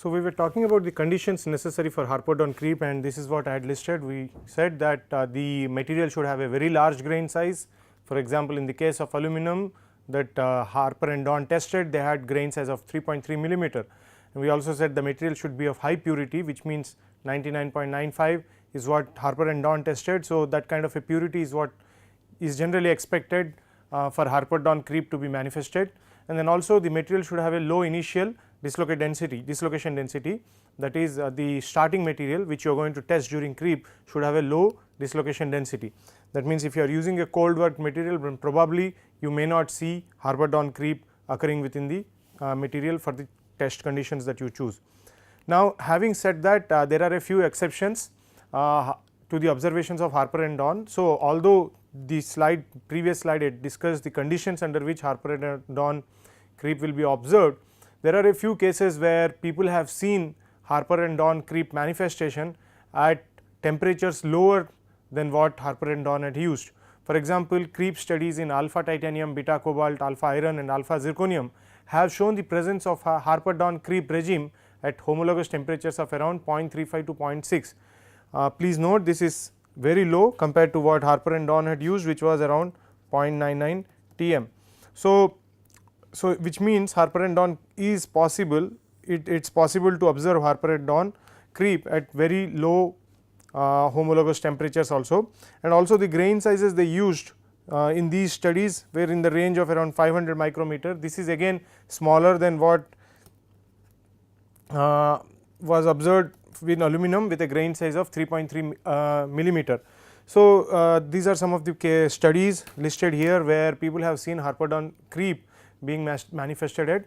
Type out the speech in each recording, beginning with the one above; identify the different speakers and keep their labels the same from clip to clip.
Speaker 1: So, we were talking about the conditions necessary for Harper-Down creep, and this is what I had listed. We said that the material should have a very large grain size. For example, in the case of aluminum that Harper and Dawn tested, they had grain size of 3.3 millimeter. And we also said the material should be of high purity, which means 99.95 is what Harper and Dawn tested. So, that kind of a purity is what is generally expected for Harper-Dawn creep to be manifested. And then also the material should have a low initial dislocation density, that is the starting material which you are going to test during creep should have a low dislocation density. That means, if you are using a cold work material, then probably you may not see Harper-Dawn creep occurring within the material for the test conditions that you choose. Now, having said that, there are a few exceptions to the observations of Harper and Dawn. So, although the previous slide had discussed the conditions under which Harper and Dawn creep will be observed, there are a few cases where people have seen Harper and Dawn creep manifestation at temperatures lower than what Harper and Dawn had used. For example, creep studies in alpha titanium, beta cobalt, alpha iron and alpha zirconium have shown the presence of a Harper-Dawn creep regime at homologous temperatures of around 0.35 to 0.6. Please note, this is very low compared to what Harper and Dawn had used, which was around 0.99 Tm. So, which means Harper and Dawn is possible, it is possible to observe Harper and Dawn creep at very low homologous temperatures also, and also the grain sizes they used in these studies were in the range of around 500 micrometer. This is again smaller than what was observed in aluminum with a grain size of 3.3 millimeter. So, these are some of the studies listed here where people have seen Harper-Dawn creep being manifested at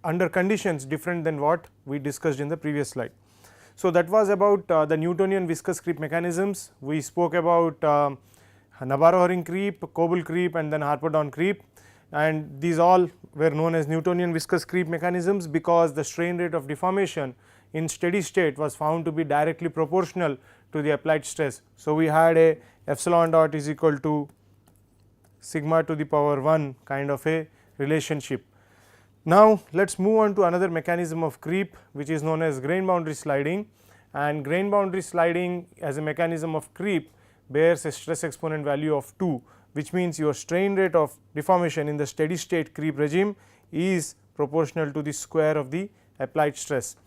Speaker 1: under conditions different than what we discussed in the previous slide. So, that was about the Newtonian viscous creep mechanisms. We spoke about Nabarro-Herring creep, Coble creep and then Harper-Dawn creep, and these all were known as Newtonian viscous creep mechanisms because the strain rate of deformation in steady state was found to be directly proportional to the applied stress. So, we had a epsilon dot is equal to sigma to the power 1 kind of a relationship. Now, let us move on to another mechanism of creep, which is known as grain boundary sliding, and grain boundary sliding as a mechanism of creep bears a stress exponent value of 2, which means your strain rate of deformation in the steady state creep regime is proportional to the square of the applied stress.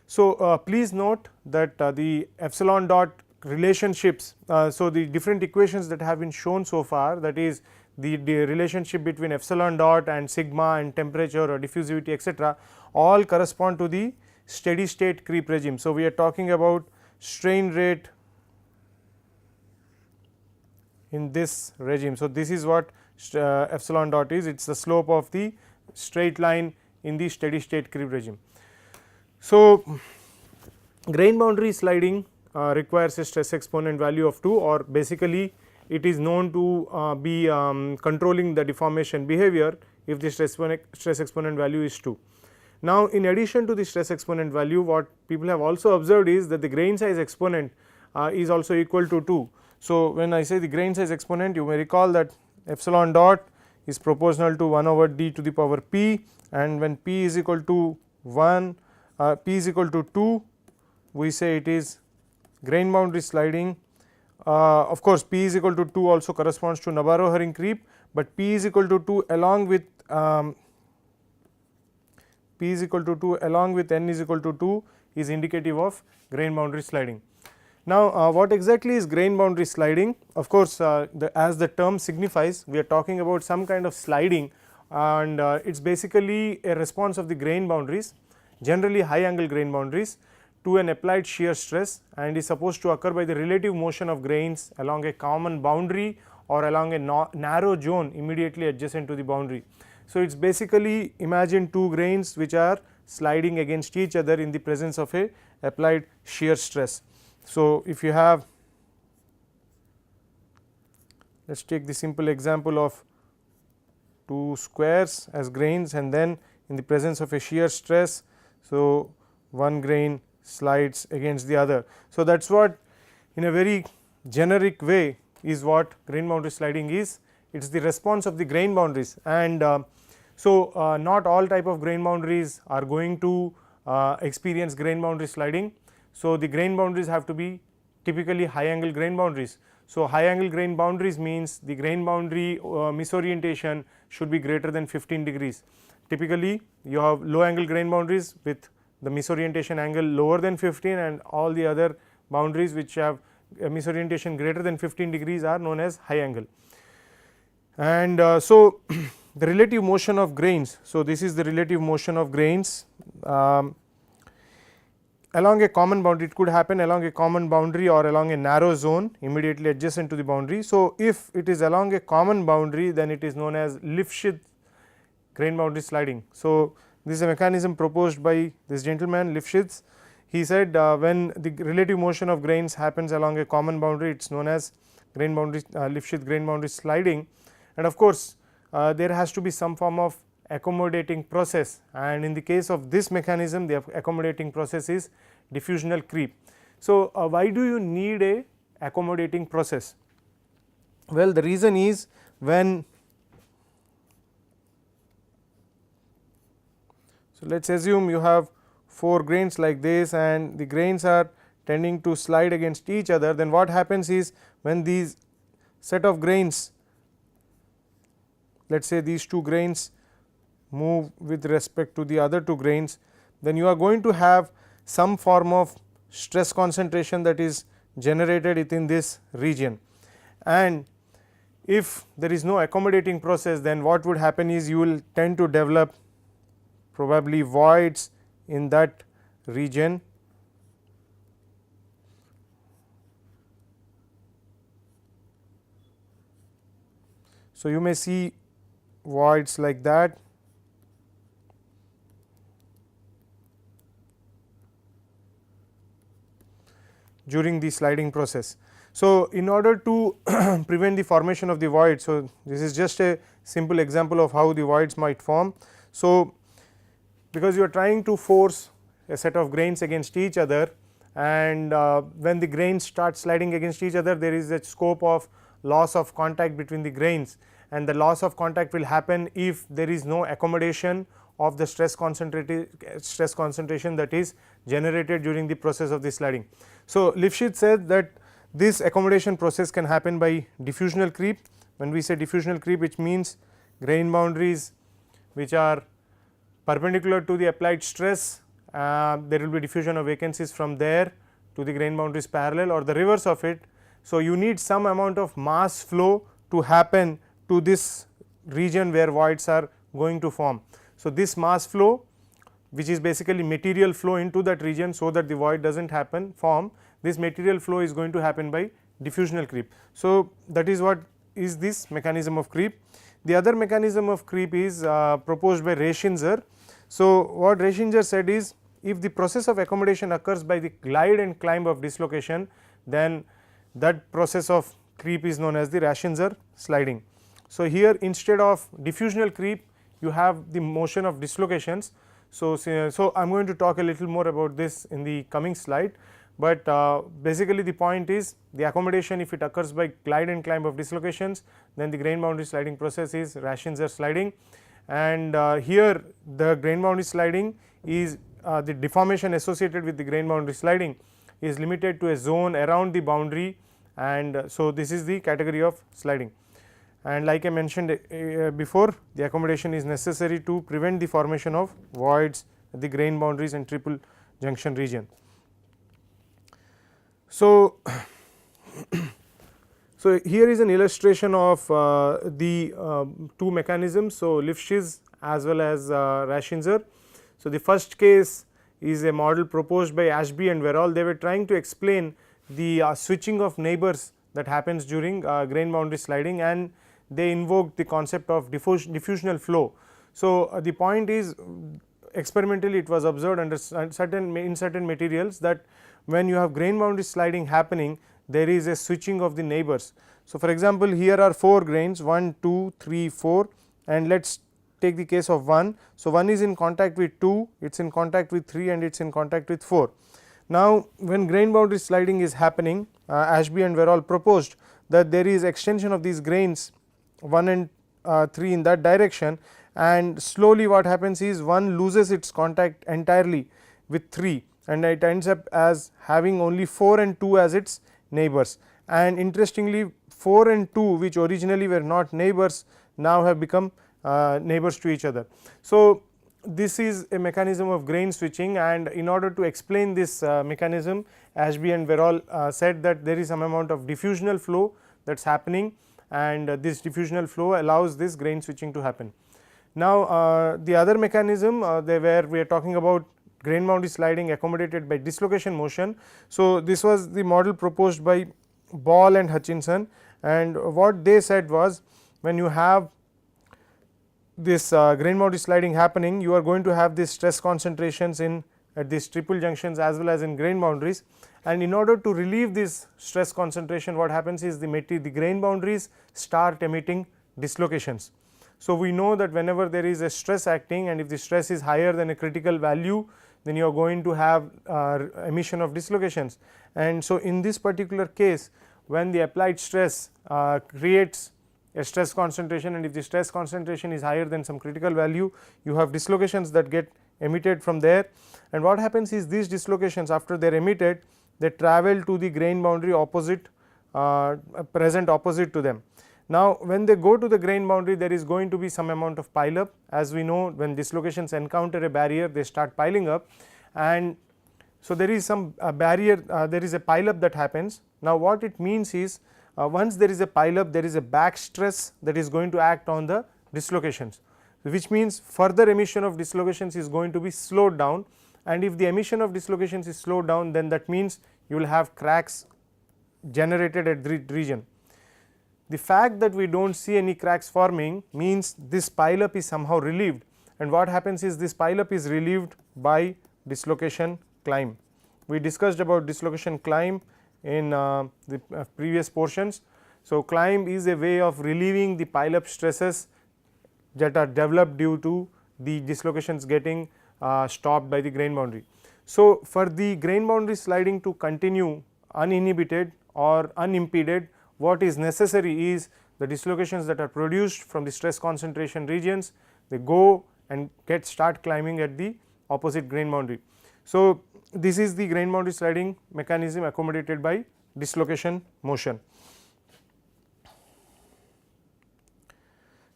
Speaker 1: So, please note that the epsilon dot relationships, so the different equations that have been shown so far, that is the relationship between epsilon dot and sigma and temperature or diffusivity etc., all correspond to the steady state creep regime. So, we are talking about strain rate in this regime. So, this is what epsilon dot is, it is the slope of the straight line in the steady state creep regime. So, grain boundary sliding requires a stress exponent value of 2, or basically it is known to be controlling the deformation behavior if the stress exponent value is 2. Now, in addition to the stress exponent value, what people have also observed is that the grain size exponent is also equal to 2. So, when I say the grain size exponent, you may recall that epsilon dot is proportional to 1 over d to the power p, and when p is equal to 1, p is equal to 2, we say it is grain boundary sliding. Of course, p is equal to 2 also corresponds to Nabarro-Herring creep, but p is equal to 2 along with p is equal to 2 along with n is equal to 2 is indicative of grain boundary sliding. Now, what exactly is grain boundary sliding? Of course, as the term signifies, we are talking about some kind of sliding, and it is basically a response of the grain boundaries, generally high angle grain boundaries, to an applied shear stress, and is supposed to occur by the relative motion of grains along a common boundary or along a narrow zone immediately adjacent to the boundary. So, it is basically imagine two grains which are sliding against each other in the presence of a applied shear stress. So, if you have, let us take the simple example of two squares as grains, and then in the presence of a shear stress, so one grain slides against the other. So, that is what in a very generic way is what grain boundary sliding is. It is the response of the grain boundaries, and so not all type of grain boundaries are going to experience grain boundary sliding. So, the grain boundaries have to be typically high angle grain boundaries. So, high angle grain boundaries means the grain boundary misorientation should be greater than 15 degrees. Typically you have low angle grain boundaries with the misorientation angle lower than 15, and all the other boundaries which have a misorientation greater than 15 degrees are known as high angle. And so, the relative motion of grains. So, this is the relative motion of grains along a common boundary. It could happen along a common boundary or along a narrow zone immediately adjacent to the boundary. So, if it is along a common boundary, then it is known as Lifshitz grain boundary sliding. So, this is a mechanism proposed by this gentleman Lifshitz. He said when the relative motion of grains happens along a common boundary, it is known as grain boundary Lifshitz grain boundary sliding. And of course, there has to be some form of accommodating process, and in the case of this mechanism the accommodating process is diffusional creep. So, why do you need a accommodating process? Well, the reason is when, so let us assume you have 4 grains like this and the grains are tending to slide against each other, then what happens is when these set of grains, let us say these 2 grains move with respect to the other 2 grains, then you are going to have some form of stress concentration that is generated within this region. And if there is no accommodating process, then what would happen is you will tend to develop probably voids in that region. So, you may see voids like that. During the sliding process. So, in order to prevent the formation of the void, so this is just a simple example of how the voids might form. So, because you are trying to force a set of grains against each other, and when the grains start sliding against each other, there is a scope of loss of contact between the grains, and the loss of contact will happen if there is no accommodation of the stress concentration that is generated during the process of the sliding. So, Lifshitz said that this accommodation process can happen by diffusional creep. When we say diffusional creep, which means grain boundaries which are perpendicular to the applied stress, there will be diffusion of vacancies from there to the grain boundaries parallel, or the reverse of it. So, you need some amount of mass flow to happen to this region where voids are going to form. So, this mass flow, which is basically material flow into that region, so that the void does not form, this material flow is going to happen by diffusional creep. So, that is what is this mechanism of creep. The other mechanism of creep is proposed by Reschinzer. So, what Reschinzer said is, if the process of accommodation occurs by the glide and climb of dislocation, then that process of creep is known as the Reschinzer sliding. So, here instead of diffusional creep, you have the motion of dislocations. So, I am going to talk a little more about this in the coming slide, but basically the point is the accommodation, if it occurs by glide and climb of dislocations, then the grain boundary sliding process is Reschinzer sliding. And here the grain boundary sliding is the deformation associated with the grain boundary sliding is limited to a zone around the boundary, and so this is the category of sliding. And like I mentioned before, the accommodation is necessary to prevent the formation of voids at the grain boundaries and triple junction region. So, here is an illustration of the 2 mechanisms. So, Lifshitz as well as Reschinzer. So, the first case is a model proposed by Ashby and Verrall. They were trying to explain the switching of neighbors that happens during grain boundary sliding, and they invoked the concept of diffusional flow. So, the point is, experimentally it was observed under certain materials that when you have grain boundary sliding happening, there is a switching of the neighbors. So, for example, here are 4 grains 1, 2, 3, 4, and let us take the case of 1. So, 1 is in contact with 2, it is in contact with 3, and it is in contact with 4. Now, when grain boundary sliding is happening, Ashby and Verrall proposed that there is extension of these grains 1 and 3 in that direction, and slowly what happens is 1 loses its contact entirely with 3, and it ends up as having only 4 and 2 as its neighbors. And interestingly, 4 and 2, which originally were not neighbors, now have become neighbors to each other. So, this is a mechanism of grain switching, and in order to explain this mechanism, Ashby and Verrall said that there is some amount of diffusional flow that is happening, and this diffusional flow allows this grain switching to happen. Now, the other mechanism we are talking about grain boundary sliding accommodated by dislocation motion. So, this was the model proposed by Ball and Hutchinson, and what they said was, when you have this grain boundary sliding happening, you are going to have these stress concentrations in at these triple junctions as well as in grain boundaries, and in order to relieve this stress concentration, what happens is the grain boundaries start emitting dislocations. So, we know that whenever there is a stress acting, and if the stress is higher than a critical value, then you are going to have emission of dislocations. And so, in this particular case, when the applied stress creates a stress concentration, and if the stress concentration is higher than some critical value, you have dislocations that get emitted from there. And what happens is, these dislocations, after they are emitted, they travel to the grain boundary opposite present opposite to them. Now, when they go to the grain boundary, there is going to be some amount of pile up. As we know, when dislocations encounter a barrier, they start piling up, and so there is some barrier, there is a pile up that happens. Now, what it means is, once there is a pile up, there is a back stress that is going to act on the dislocations, which means further emission of dislocations is going to be slowed down, and if the emission of dislocations is slowed down, then that means you will have cracks generated at the region. The fact that we do not see any cracks forming means this pile up is somehow relieved, and what happens is, this pile up is relieved by dislocation climb. We discussed about dislocation climb in the previous portions. So, climb is a way of relieving the pile up stresses that are developed due to the dislocations getting stopped by the grain boundary. So, for the grain boundary sliding to continue uninhibited or unimpeded, what is necessary is the dislocations that are produced from the stress concentration regions, they go and start climbing at the opposite grain boundary. So, this is the grain boundary sliding mechanism accommodated by dislocation motion.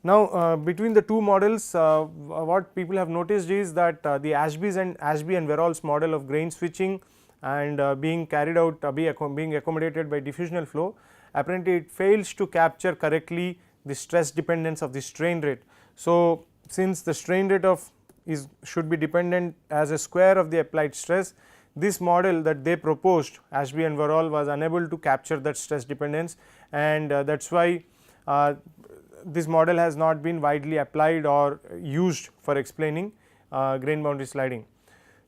Speaker 1: Now, between the two models, what people have noticed is that the Ashby and Verrall's model of grain switching and being carried out being accommodated by diffusional flow, apparently it fails to capture correctly the stress dependence of the strain rate. So, since the strain rate should be dependent as a square of the applied stress, this model that they proposed, Ashby and Verrall, was unable to capture that stress dependence, and that is why this model has not been widely applied or used for explaining grain boundary sliding.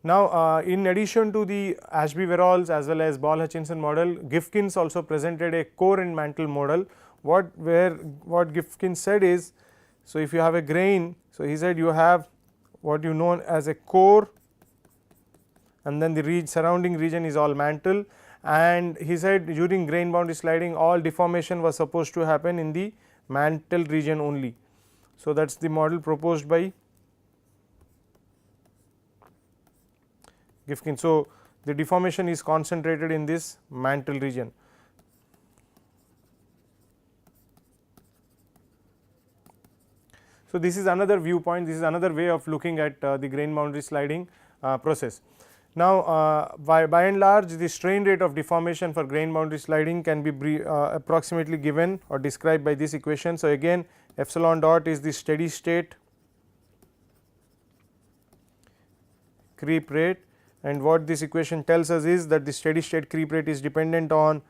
Speaker 1: Now, in addition to the Ashby-Verrall's as well as Ball-Hutchinson model, Gifkins also presented a core and mantle model. What Gifkins said is, so if you have a grain, so he said you have what you know as a core, and then the surrounding region is all mantle, and he said during grain boundary sliding all deformation was supposed to happen in the mantle region only. So, that is the model proposed by Gifkins. So, the deformation is concentrated in this mantle region. So, this is another viewpoint, this is another way of looking at the grain boundary sliding process. Now, by and large, the strain rate of deformation for grain boundary sliding can be approximately given or described by this equation. So, again epsilon dot is the steady state creep rate, and what this equation tells us is that the steady state creep rate is dependent on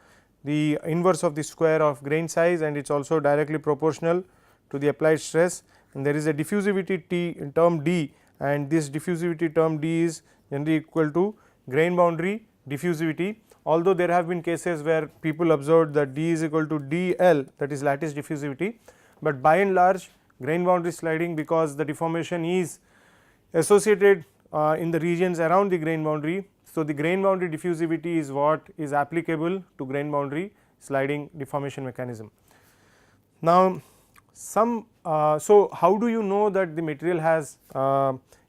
Speaker 1: the inverse of the square of grain size, and it is also directly proportional to the applied stress, and there is a diffusivity T term D, and this diffusivity term D is generally equal to grain boundary diffusivity, although there have been cases where people observed that D is equal to DL, that is lattice diffusivity, but by and large grain boundary sliding, because the deformation is associated in the regions around the grain boundary. So, the grain boundary diffusivity is what is applicable to grain boundary sliding deformation mechanism. Now, so how do you know that the material has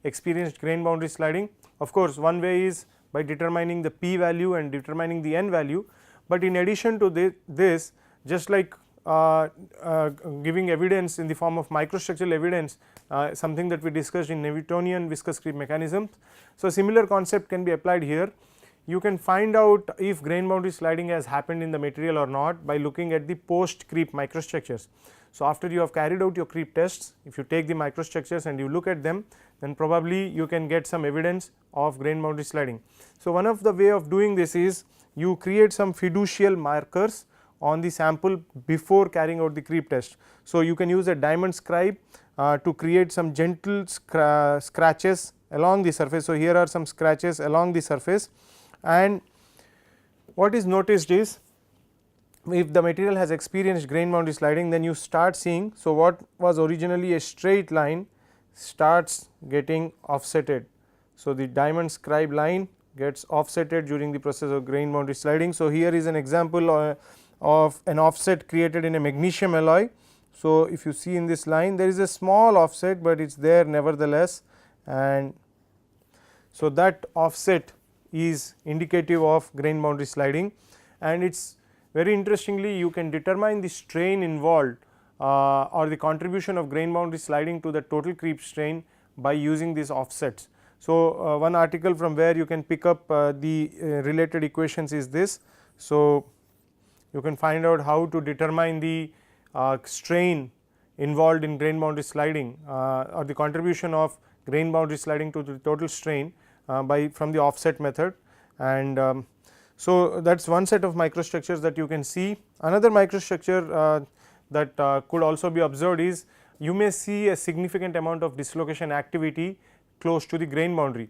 Speaker 1: experienced grain boundary sliding? Of course, one way is by determining the p value and determining the n value, but in addition to this, just like giving evidence in the form of microstructural evidence, something that we discussed in Newtonian viscous creep mechanisms. So, similar concept can be applied here. You can find out if grain boundary sliding has happened in the material or not by looking at the post creep microstructures. So, after you have carried out your creep tests, if you take the microstructures and you look at them, then probably you can get some evidence of grain boundary sliding. So, one of the way of doing this is you create some fiducial markers on the sample before carrying out the creep test. So, you can use a diamond scribe to create some gentle scratches along the surface. So, here are some scratches along the surface, and what is noticed is if the material has experienced grain boundary sliding, then you start seeing. So, what was originally a straight line starts getting offsetted. So, the diamond scribe line gets offsetted during the process of grain boundary sliding. So, here is an example of an offset created in a magnesium alloy. So, if you see in this line there is a small offset, but it is there nevertheless, and so that offset is indicative of grain boundary sliding. And it is very interestingly, you can determine the strain involved or the contribution of grain boundary sliding to the total creep strain by using these offsets. So, one article from where you can pick up the related equations is this. So, you can find out how to determine the strain involved in grain boundary sliding or the contribution of grain boundary sliding to the total strain by from the offset method. And so, that is one set of microstructures that you can see. Another microstructure that could also be observed is you may see a significant amount of dislocation activity close to the grain boundary.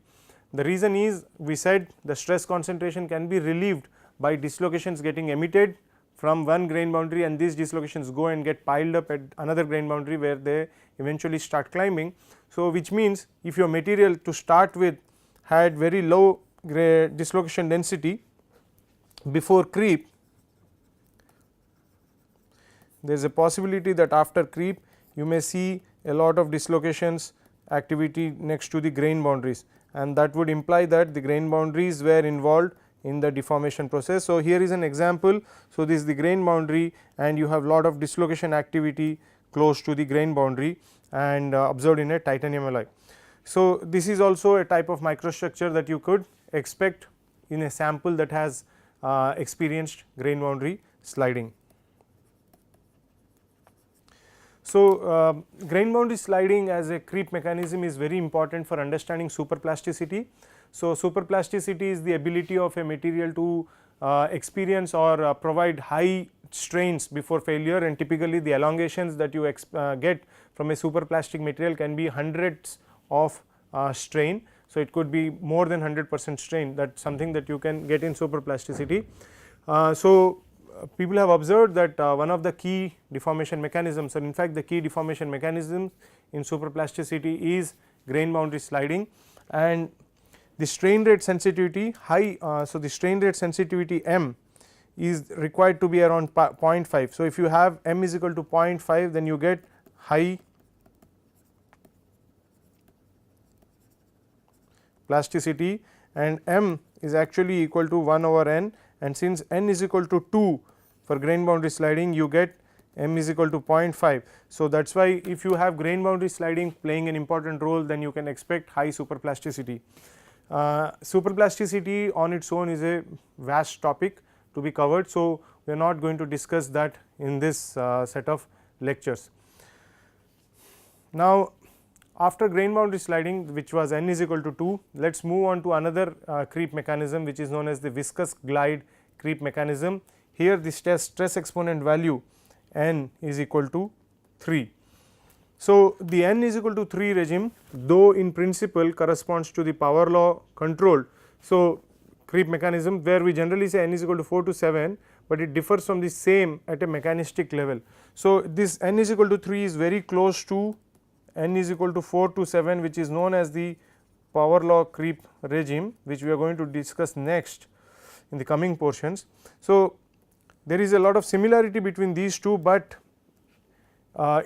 Speaker 1: The reason is, we said the stress concentration can be relieved by dislocations getting emitted from one grain boundary, and these dislocations go and get piled up at another grain boundary where they eventually start climbing. So, which means if your material to start with had very low dislocation density before creep, there is a possibility that after creep you may see a lot of dislocations activity next to the grain boundaries, and that would imply that the grain boundaries were involved in the deformation process. So, here is an example. So, this is the grain boundary and you have lot of dislocation activity close to the grain boundary and observed in a titanium alloy. So, this is also a type of microstructure that you could expect in a sample that has experienced grain boundary sliding. So, grain boundary sliding as a creep mechanism is very important for understanding superplasticity. So, superplasticity is the ability of a material to experience or provide high strains before failure, and typically the elongations that you get from a superplastic material can be hundreds of strain. So, it could be more than 100% strain, that is something that you can get in superplasticity. So, people have observed that one of the key deformation mechanisms, or in fact the key deformation mechanism in superplasticity is grain boundary sliding, and the strain rate sensitivity high. So, the strain rate sensitivity M is required to be around 0.5. So, if you have M is equal to 0.5, then you get high plasticity, and M is actually equal to 1 over N, and since N is equal to 2 for grain boundary sliding, you get M is equal to 0.5. So, that is why if you have grain boundary sliding playing an important role, then you can expect high superplasticity. Superplasticity on its own is a vast topic to be covered. So, we are not going to discuss that in this set of lectures. Now, after grain boundary sliding, which was N is equal to 2, let us move on to another creep mechanism, which is known as the viscous glide creep mechanism. Here the stress exponent value N is equal to 3. So, the N is equal to 3 regime, though in principle corresponds to the power law controlled. So, creep mechanism where we generally say N is equal to 4 to 7, but it differs from the same at a mechanistic level. So, this N is equal to 3 is very close to N is equal to 4 to 7, which is known as the power law creep regime, which we are going to discuss next in the coming portions. So, there is a lot of similarity between these two, but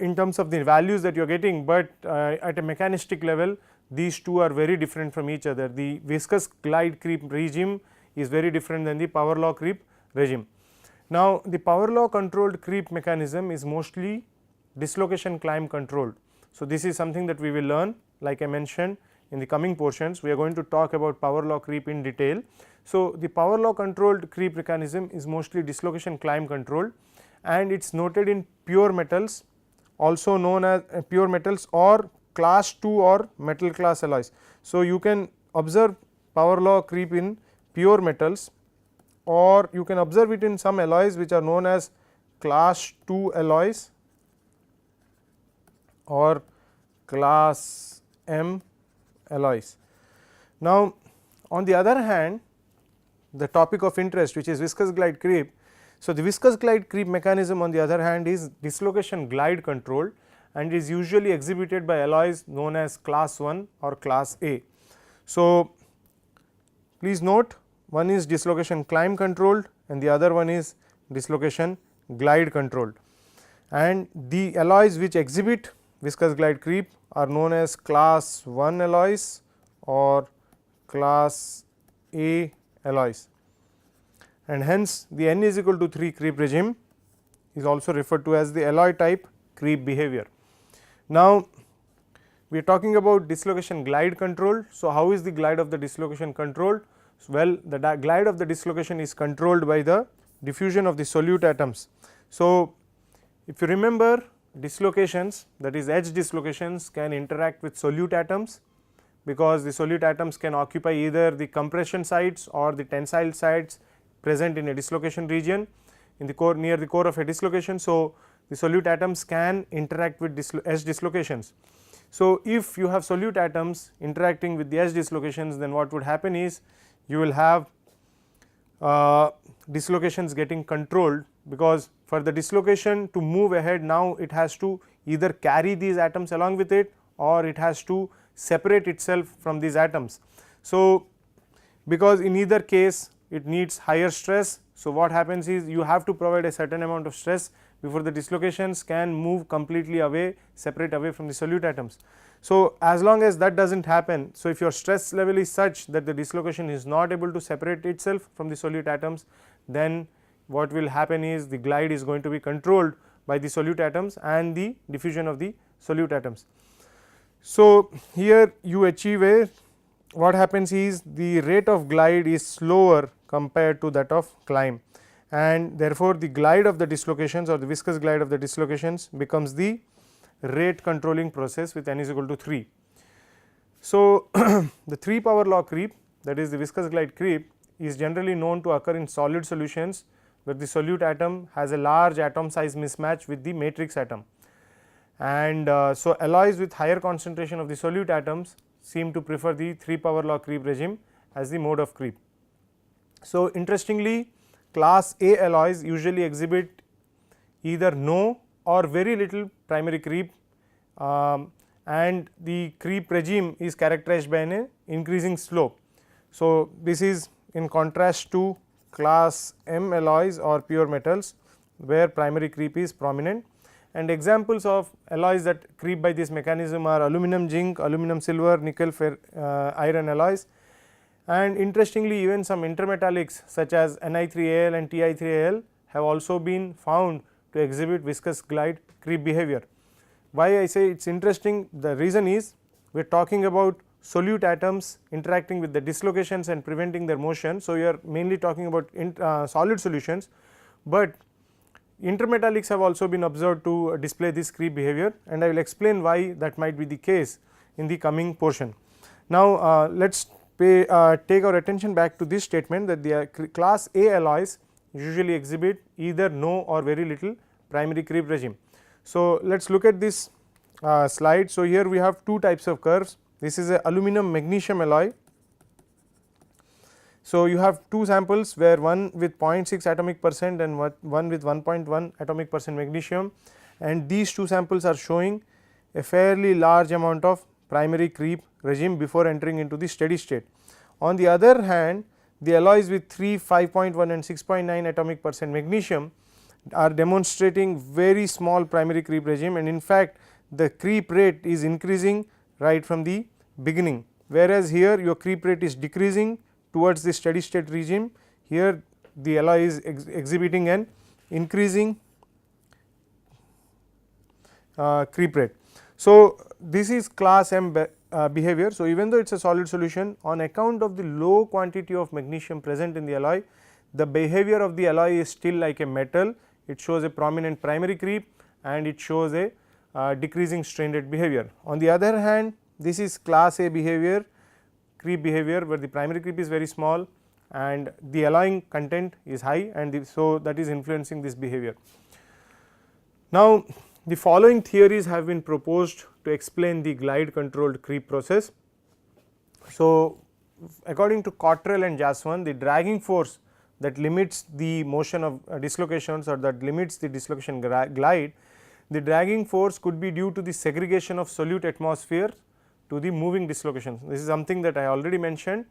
Speaker 1: in terms of the values that you are getting, but at a mechanistic level these two are very different from each other. The viscous glide creep regime is very different than the power law creep regime. Now, the power law controlled creep mechanism is mostly dislocation climb controlled. So, this is something that we will learn, like I mentioned in the coming portions. We are going to talk about power law creep in detail. So, the power law controlled creep mechanism is mostly dislocation climb controlled, and it is noted in pure metals, also known as pure metals or class 2 or metal class alloys. So, you can observe power law creep in pure metals, or you can observe it in some alloys which are known as class 2 alloys or class M alloys. Now, on the other hand, the topic of interest, which is viscous glide creep. So, the viscous glide creep mechanism on the other hand is dislocation glide controlled, and is usually exhibited by alloys known as class 1 or class A. So, please note, one is dislocation climb controlled and the other one is dislocation glide controlled, and the alloys which exhibit viscous glide creep are known as class 1 alloys or class A alloys, and hence the n is equal to 3 creep regime is also referred to as the alloy type creep behavior. Now, we are talking about dislocation glide control. So, how is the glide of the dislocation controlled? Well, the glide of the dislocation is controlled by the diffusion of the solute atoms. So, if you remember, dislocations, that is edge dislocations, can interact with solute atoms, because the solute atoms can occupy either the compression sites or the tensile sites present in a dislocation region in the core, near the core of a dislocation. So, the solute atoms can interact with edge dislocations. So, if you have solute atoms interacting with the edge dislocations, then what would happen is you will have dislocations getting controlled, because for the dislocation to move ahead, now it has to either carry these atoms along with it, or it has to separate itself from these atoms. So, because in either case it needs higher stress. So, what happens is you have to provide a certain amount of stress before the dislocations can move completely away, separate away from the solute atoms. So, as long as that does not happen, so if your stress level is such that the dislocation is not able to separate itself from the solute atoms, then what will happen is the glide is going to be controlled by the solute atoms and the diffusion of the solute atoms. So, here you achieve a, what happens is the rate of glide is slower compared to that of climb, and therefore, the glide of the dislocations or the viscous glide of the dislocations becomes the rate controlling process with n is equal to 3. So, the 3 power law creep, that is the viscous glide creep, is generally known to occur in solid solutions where the solute atom has a large atom size mismatch with the matrix atom, and so alloys with higher concentration of the solute atoms seem to prefer the 3 power law creep regime as the mode of creep. So, interestingly, class A alloys usually exhibit either no or very little primary creep, and the creep regime is characterized by an increasing slope. So, this is in contrast to class M alloys or pure metals, where primary creep is prominent, and examples of alloys that creep by this mechanism are aluminum zinc, aluminum silver, nickel iron alloys, and interestingly even some intermetallics such as Ni3Al and Ti3Al have also been found to exhibit viscous glide creep behavior. Why I say it is interesting? The reason is we are talking about solute atoms interacting with the dislocations and preventing their motion. So, you are mainly talking about solid solutions, but intermetallics have also been observed to display this creep behavior, and I will explain why that might be the case in the coming portion. Now, let us take our attention back to this statement that the class A alloys usually exhibit either no or very little primary creep regime. So, let us look at this slide. So, here we have two types of curves. This is a aluminum magnesium alloy. So, you have two samples where one with 0.6 atomic percent and one with 1.1 atomic percent magnesium, and these two samples are showing a fairly large amount of primary creep regime before entering into the steady state. On the other hand, the alloys with 3, 5.1 and 6.9 atomic percent magnesium are demonstrating very small primary creep regime, and in fact, the creep rate is increasing right from the beginning, whereas here your creep rate is decreasing towards the steady state regime. Here the alloy is exhibiting an increasing creep rate. So, this is class M behavior. So, even though it is a solid solution, on account of the low quantity of magnesium present in the alloy, the behavior of the alloy is still like a metal. It shows a prominent primary creep and it shows a decreasing strain rate behavior. On the other hand, this is class A behavior, creep behavior, where the primary creep is very small and the alloying content is high, and so that is influencing this behavior. Now, the following theories have been proposed to explain the glide controlled creep process. So, according to Cottrell and Jaswan, the dragging force that limits the motion of dislocations, or that limits the dislocation glide, the dragging force could be due to the segregation of solute atmosphere to the moving dislocations. This is something that I already mentioned,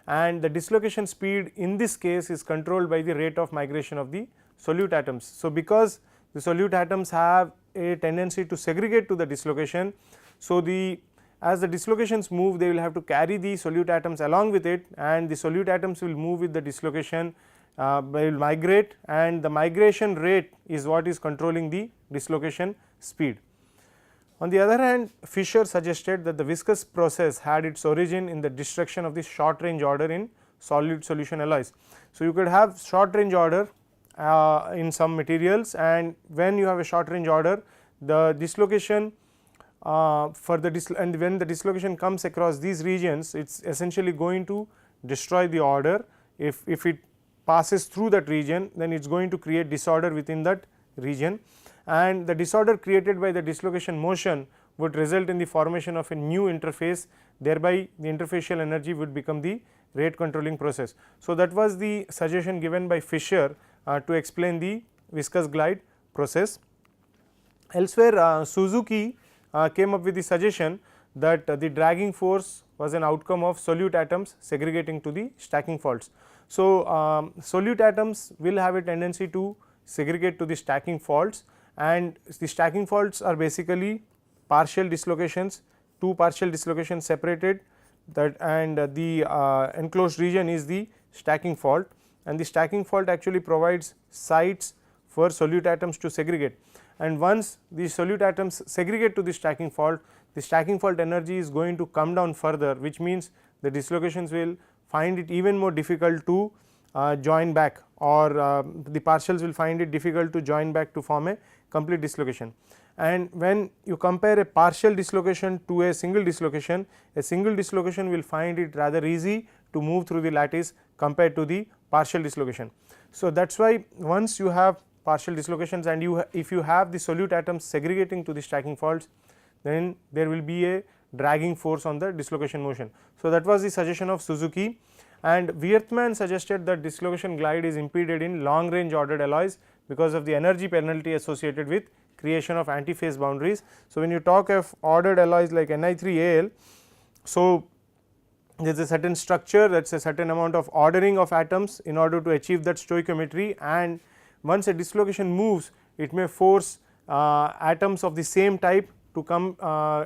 Speaker 1: and the dislocation speed in this case is controlled by the rate of migration of the solute atoms. So, because the solute atoms have a tendency to segregate to the dislocation, so as the dislocations move, they will have to carry the solute atoms along with it, and the solute atoms will move with the dislocation, will migrate, and the migration rate is what is controlling the dislocation speed. On the other hand, Fischer suggested that the viscous process had its origin in the destruction of the short range order in solid solution alloys. So, you could have short range order in some materials, and when you have a short range order, the dislocation for the and when the dislocation comes across these regions, it is essentially going to destroy the order. If it passes through that region, then it is going to create disorder within that region, and the disorder created by the dislocation motion would result in the formation of a new interface, thereby the interfacial energy would become the rate controlling process. So, that was the suggestion given by Fischer to explain the viscous glide process. Elsewhere, Suzuki came up with the suggestion that the dragging force was an outcome of solute atoms segregating to the stacking faults. So, solute atoms will have a tendency to segregate to the stacking faults, and the stacking faults are basically partial dislocations, two partial dislocations separated, that, and the enclosed region is the stacking fault, and the stacking fault actually provides sites for solute atoms to segregate, and once the solute atoms segregate to the stacking fault energy is going to come down further, which means the dislocations will find it even more difficult to join back, or the partials will find it difficult to join back to form a complete dislocation. And when you compare a partial dislocation to a single dislocation will find it rather easy to move through the lattice compared to the partial dislocation. So, that is why once you have partial dislocations and if you have the solute atoms segregating to the stacking faults, then there will be a dragging force on the dislocation motion. So, that was the suggestion of Suzuki, and Wiertman suggested that dislocation glide is impeded in long range ordered alloys because of the energy penalty associated with creation of antiphase boundaries. So, when you talk of ordered alloys like Ni3Al, so there is a certain structure, that is a certain amount of ordering of atoms in order to achieve that stoichiometry, and once a dislocation moves, it may force atoms of the same type to come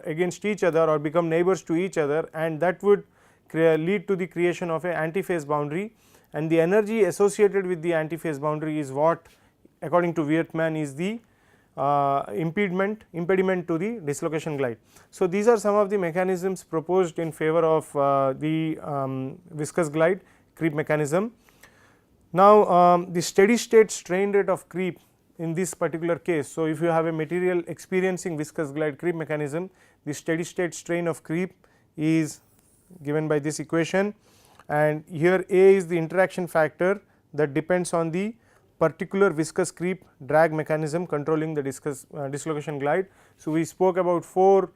Speaker 1: against each other or become neighbors to each other, and that would lead to the creation of a antiphase boundary, and the energy associated with the antiphase boundary is what, according to Wiertman, is the impediment to the dislocation glide. So, these are some of the mechanisms proposed in favor of the viscous glide creep mechanism. Now, the steady state strain rate of creep in this particular case. So, if you have a material experiencing viscous glide creep mechanism, the steady state strain of creep is given by this equation, and here A is the interaction factor that depends on the particular viscous creep drag mechanism controlling the dislocation glide. So, we spoke about 4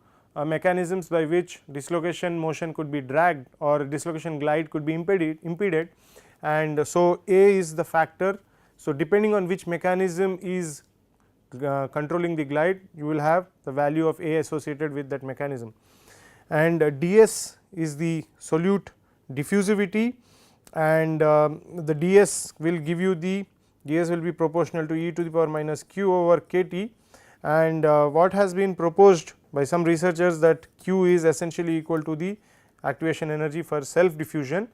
Speaker 1: mechanisms by which dislocation motion could be dragged or dislocation glide could be impeded, and so A is the factor. So, depending on which mechanism is controlling the glide, you will have the value of A associated with that mechanism, and ds is the solute diffusivity, and the ds will give you the ds will be proportional to e to the power minus q over kt, and what has been proposed by some researchers that q is essentially equal to the activation energy for self diffusion.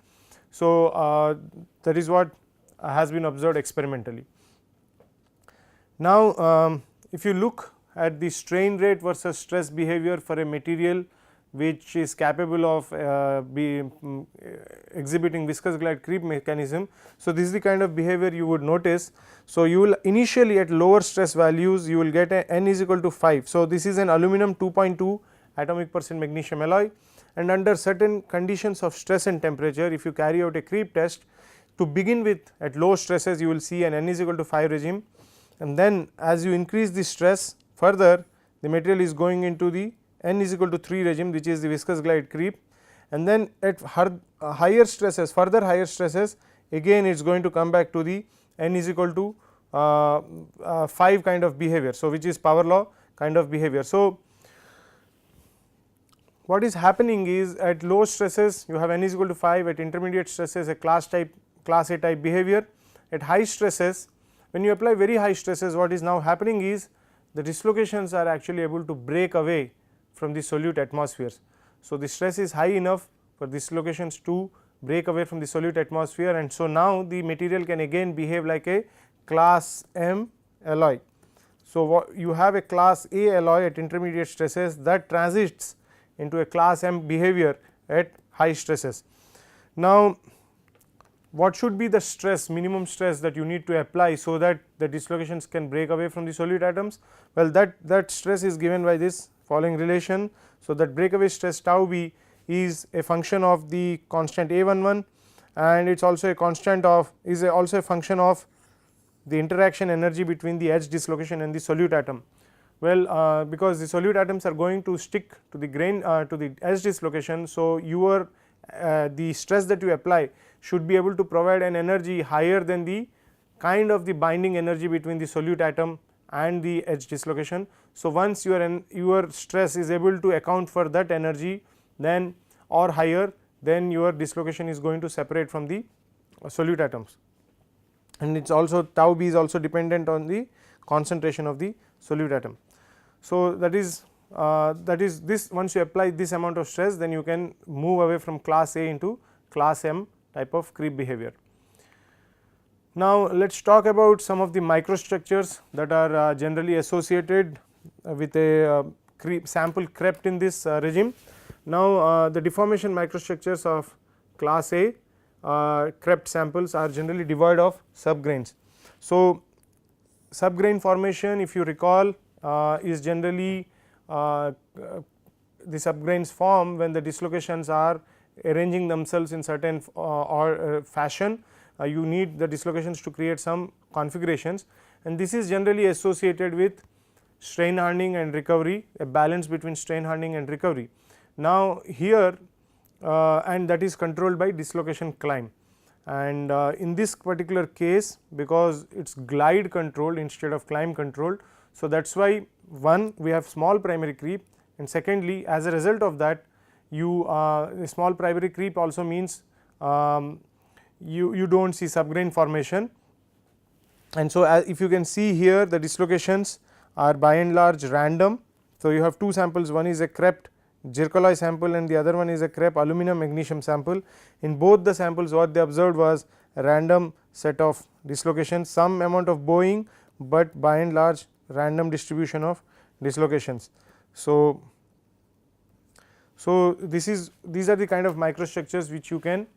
Speaker 1: So, that is what has been observed experimentally. Now, if you look at the strain rate versus stress behavior for a material which is capable of exhibiting viscous glide creep mechanism. So, this is the kind of behavior you would notice. So, you will initially at lower stress values you will get a n is equal to 5. So, this is an aluminum 2.2 atomic percent magnesium alloy, and under certain conditions of stress and temperature, if you carry out a creep test, to begin with at low stresses you will see an n is equal to 5 regime, and then as you increase the stress further, the material is going into the n is equal to 3 regime, which is the viscous glide creep, and then at higher stresses, further higher stresses, again it is going to come back to the n is equal to 5 kind of behavior. So, which is power law kind of behavior. So, what is happening is at low stresses you have n is equal to 5, at intermediate stresses a class A type behavior. At high stresses, when you apply very high stresses, what is now happening is the dislocations are actually able to break away from the solute atmospheres. So, the stress is high enough for dislocations to break away from the solute atmosphere, and so now the material can again behave like a class M alloy. So, you have a class A alloy at intermediate stresses that transits into a class M behavior at high stresses. Now, what should be the stress, minimum stress that you need to apply so that the dislocations can break away from the solute atoms? Well, that stress is given by this following relation. So, that breakaway stress tau b is a function of the constant A11, and it is also a constant of also a function of the interaction energy between the edge dislocation and the solute atom. Well, because the solute atoms are going to stick to the grain to the edge dislocation. So, your the stress that you apply should be able to provide an energy higher than the kind of the binding energy between the solute atom and the edge dislocation. So, once your stress is able to account for that energy then or higher, then your dislocation is going to separate from the solute atoms, and it is also tau b is also dependent on the concentration of the solute atom. So, that is this, once you apply this amount of stress, then you can move away from class A into class M type of creep behavior. Now, let us talk about some of the microstructures that are generally associated with a sample crept in this regime. Now, the deformation microstructures of class A crept samples are generally devoid of subgrains. So, subgrain formation, if you recall, is generally the subgrains form when the dislocations are arranging themselves in certain fashion. You need the dislocations to create some configurations, and this is generally associated with strain hardening and recovery, a balance between strain hardening and recovery. Now, here and that is controlled by dislocation climb, and in this particular case, because it is glide controlled instead of climb controlled. So, that is why one, we have small primary creep, and secondly, as a result of that, you small primary creep also means you do not see subgrain formation. And so, if you can see here, the dislocations are by and large random. So, you have two samples, one is a crept zircaloy sample and the other one is a crepe aluminum magnesium sample. In both the samples, what they observed was a random set of dislocations, some amount of bowing, but by and large random distribution of dislocations. So, these are the kind of microstructures which you can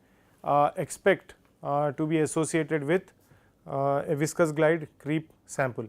Speaker 1: expect to be associated with a viscous glide creep sample.